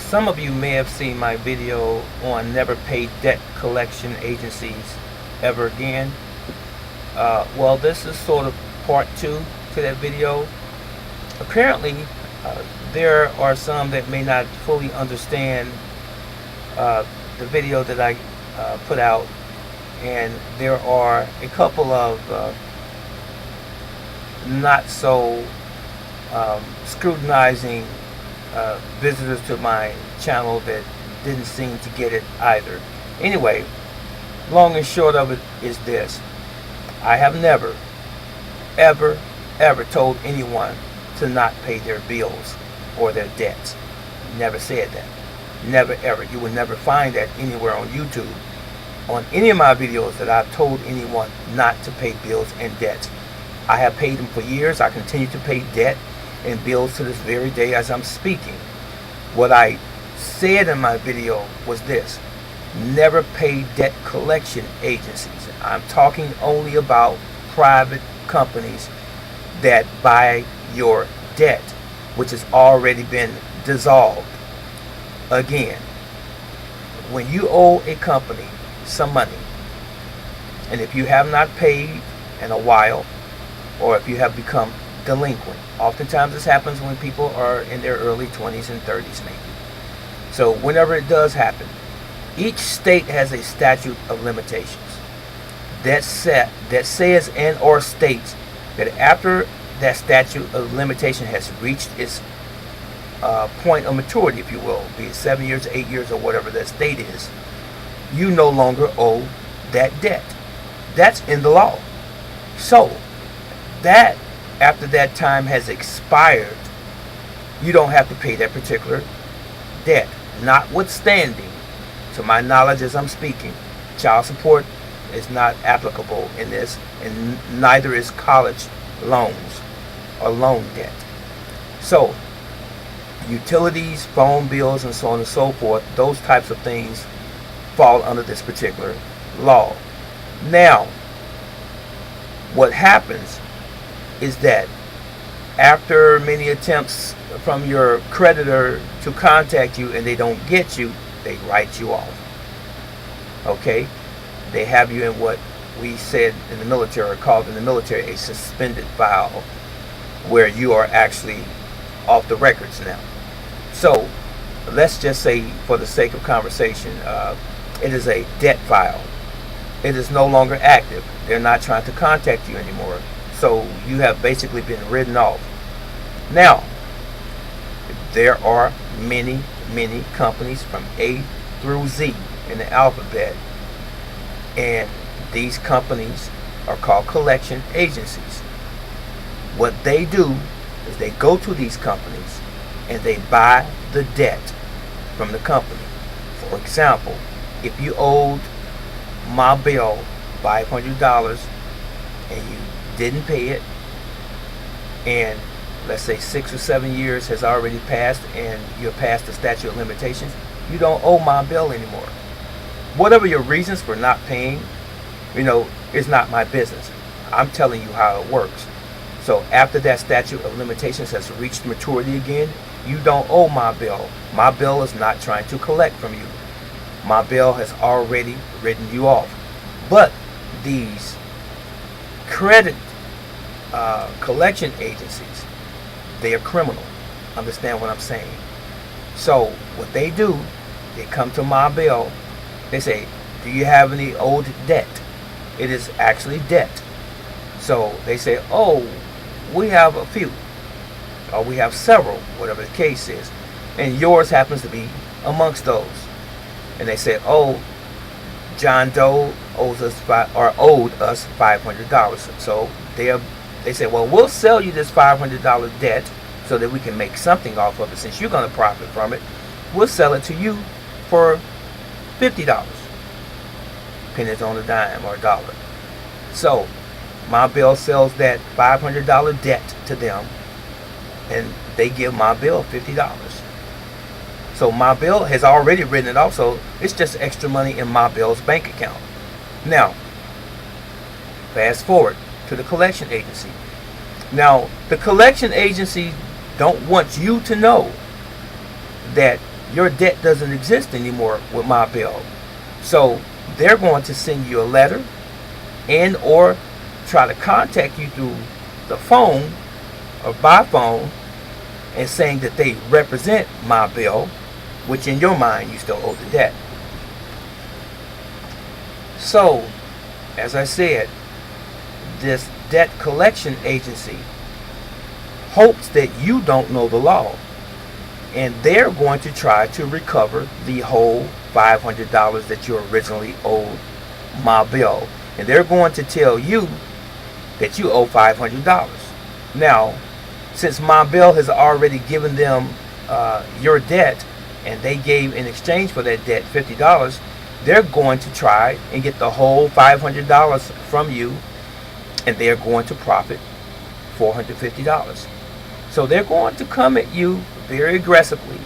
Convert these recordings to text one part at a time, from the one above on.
Some of you may have seen my video on never pay debt collection agencies ever again. Well, this is sort of part two to that video. Apparently, there are some that may not fully understand the video that I put out, and there are a couple of not so scrutinizing visitors to my channel that didn't seem to get it either. Anyway, long and short of it is this: I have never, ever told anyone to not pay their bills or their debts. Never said that. Never ever. You will never find that anywhere on YouTube, on any of my videos, that I've told anyone not to pay bills and debts. I have paid them for years. I continue to pay debt and bills to this very day as I'm speaking. What I said in my video was this: never pay debt collection agencies. I'm talking only about private companies that buy your debt, which has already been dissolved. Again, when you owe a company some money, and if you have not paid in a while, or if you have become delinquent, oftentimes this happens when people are in their early 20s and 30s maybe. So whenever it does happen, each state has a statute of limitations that says and or states that after that statute of limitation has reached its point of maturity, if you will, be it 7 years, 8 years, or whatever that state is, you no longer owe that debt. That's in the law. So that after that time has expired, you don't have to pay that particular debt. Notwithstanding, to my knowledge as I'm speaking, child support is not applicable in this, and neither is college loans or loan debt. So utilities, phone bills, and so on and so forth, those types of things fall under this particular law. Now, what happens is that after many attempts from your creditor to contact you and they don't get you, they write you off. Okay? They have you in what we said in the military, or called in the military, a suspended file, where you are actually off the records now. So let's just say, for the sake of conversation, it is a debt file. It is no longer active. They're not trying to contact you anymore. So you have basically been written off. Now, there are many companies from A through Z in the alphabet, and these companies are called collection agencies. What they do is they go to these companies and they buy the debt from the company. For example, if you owed my bill $500 and you didn't pay it, and let's say 6 or 7 years has already passed and you're past the statute of limitations, you don't owe my bill anymore. Whatever your reasons for not paying, is not my business. I'm telling you how it works. So after that statute of limitations has reached maturity again, you don't owe my bill. My bill is not trying to collect from you. My bill has already written you off. But these credit collection agencies, they are criminal. Understand what I'm saying? So what they do, they come to my bill, they say, do you have any owed debt? It is actually debt. So they say, oh, we have a few, or we have several, whatever the case is, and yours happens to be amongst those. And they say, oh, John Doe owed us $500. So they say, well, we'll sell you this $500 debt so that we can make something off of it. Since you're going to profit from it, we'll sell it to you for $50. Pennies on a dime or a dollar. So my bill sells that $500 debt to them, and they give my bill $50. So my bill has already written it off, so it's just extra money in my bill's bank account. Now, fast forward to the collection agency. Now, the collection agency don't want you to know that your debt doesn't exist anymore with My Bill. So they're going to send you a letter and or try to contact you through the phone or by phone and saying that they represent My Bill, which in your mind you still owe the debt. So, as I said, this debt collection agency hopes that you don't know the law, and they're going to try to recover the whole $500 that you originally owed My Bill, and they're going to tell you that you owe $500. Now, since My Bill has already given them your debt, and they gave in exchange for that debt $50, they're going to try and get the whole $500 from you, and they're going to profit $450. So they're going to come at you very aggressively,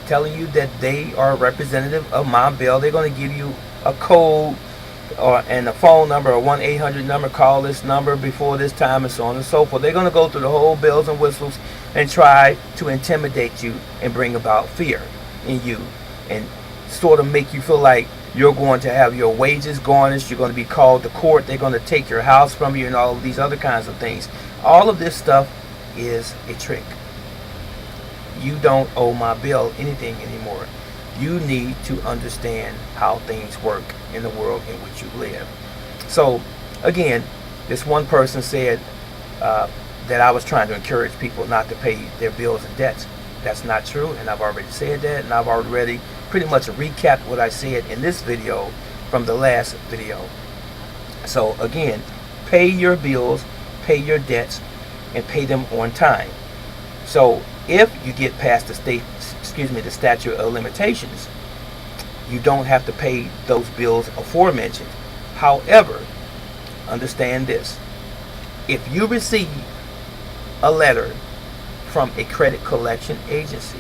telling you that they are a representative of My Bill. They're going to give you a code and a phone number, a 1-800 number, call this number before this time, and so on and so forth. They're going to go through the whole bells and whistles and try to intimidate you and bring about fear in you and sort of make you feel like you're going to have your wages garnished, you're going to be called to court, they're going to take your house from you, and all of these other kinds of things. All of this stuff is a trick. You don't owe My Bill anything anymore. You need to understand how things work in the world in which you live. So, again, this one person said that I was trying to encourage people not to pay their bills and debts. That's not true, and I've already said that, and I've already pretty much recapped what I said in this video from the last video. So again, pay your bills, pay your debts, and pay them on time. So if you get past the statute of limitations, you don't have to pay those bills aforementioned. However, understand this: if you receive a letter from a credit collection agency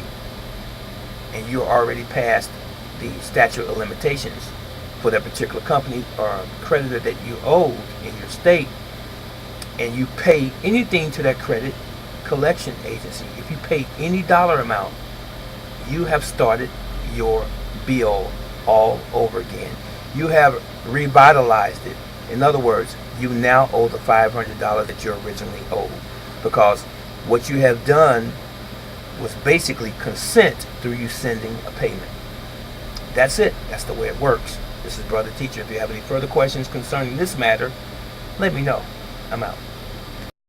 and you're already past the statute of limitations for that particular company or creditor that you owed in your state, and you pay anything to that credit collection agency, if you pay any dollar amount, you have started your bill all over again. You have revitalized it. In other words, you now owe the $500 that you originally owed, because what you have done was basically consent through you sending a payment. That's it. That's the way it works. This is Brother Teacher. If you have any further questions concerning this matter, let me know. I'm out.